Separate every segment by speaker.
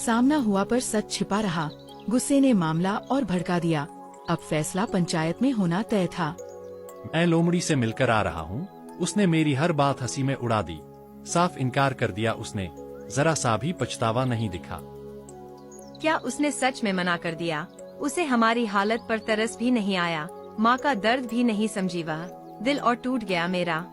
Speaker 1: सामना हुआ पर सच छिपा रहा। गुस्से ने मामला और भड़का दिया। अब फैसला पंचायत में होना तय था।
Speaker 2: मैं लोमड़ी से मिलकर आ रहा हूँ। उसने मेरी हर बात हंसी में उड़ा दी। साफ इनकार कर दिया उसने। जरा सा भी पछतावा नहीं दिखा।
Speaker 3: क्या उसने सच में मना कर दिया? उसे हमारी हालत पर तरस भी नहीं आया। माँ का दर्द भी नहीं समझी वह। दिल और टूट गया मेरा।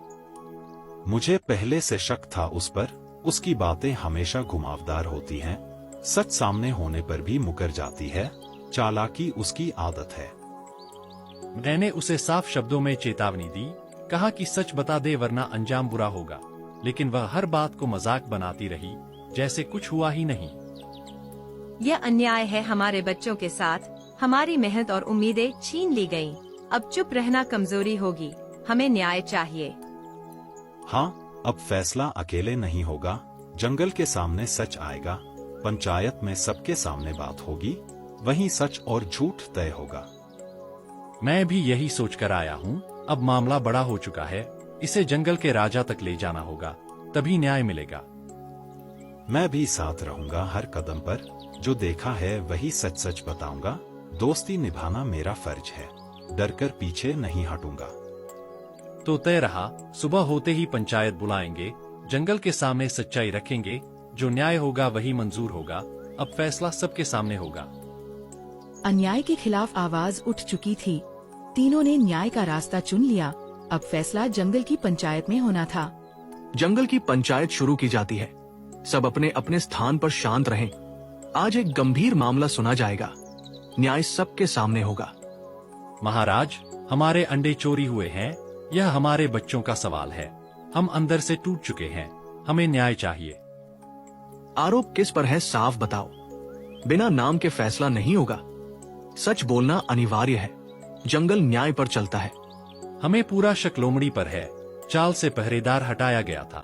Speaker 4: मुझे पहले से शक था उस पर। उसकी बातें हमेशा घुमावदार होती हैं। सच सामने होने पर भी मुकर जाती है। चालाकी उसकी आदत है।
Speaker 2: मैंने उसे साफ शब्दों में चेतावनी दी। कहा कि सच बता दे वरना अंजाम बुरा होगा। लेकिन वह हर बात को मजाक बनाती रही, जैसे कुछ हुआ ही नहीं।
Speaker 3: यह अन्याय है हमारे बच्चों के साथ। हमारी मेहनत और उम्मीदें छीन ली गयी। अब चुप रहना कमजोरी होगी। हमें न्याय चाहिए।
Speaker 4: हाँ, अब फैसला अकेले नहीं होगा। जंगल के सामने सच आएगा। पंचायत में सबके सामने बात होगी। वहीं सच और झूठ तय होगा।
Speaker 2: मैं भी यही सोचकर आया हूँ। अब मामला बड़ा हो चुका है। इसे जंगल के राजा तक ले जाना होगा, तभी न्याय मिलेगा।
Speaker 4: मैं भी साथ रहूंगा हर कदम पर। जो देखा है वही सच सच बताऊंगा। दोस्ती निभाना मेरा फर्ज है। डरकर पीछे नहीं हटूंगा।
Speaker 2: तो तय रहा। सुबह होते ही पंचायत बुलाएंगे। जंगल के सामने सच्चाई रखेंगे। जो न्याय होगा वही मंजूर होगा। अब फैसला सबके सामने होगा।
Speaker 1: अन्याय के खिलाफ आवाज उठ चुकी थी। तीनों ने न्याय का रास्ता चुन लिया। अब फैसला जंगल की पंचायत में होना था।
Speaker 5: जंगल की पंचायत शुरू की जाती है। सब अपने अपने स्थान पर शांत रहें। आज एक गंभीर मामला सुना जाएगा। न्याय सबके सामने होगा।
Speaker 2: महाराज, हमारे अंडे चोरी हुए हैं। यह हमारे बच्चों का सवाल है। हम अंदर से टूट चुके हैं। हमें न्याय चाहिए।
Speaker 5: आरोप किस पर है, साफ बताओ। बिना नाम के फैसला नहीं होगा। सच बोलना अनिवार्य है। जंगल न्याय पर चलता है।
Speaker 2: हमें पूरा शक लोमड़ी पर है। चाल से पहरेदार हटाया गया था।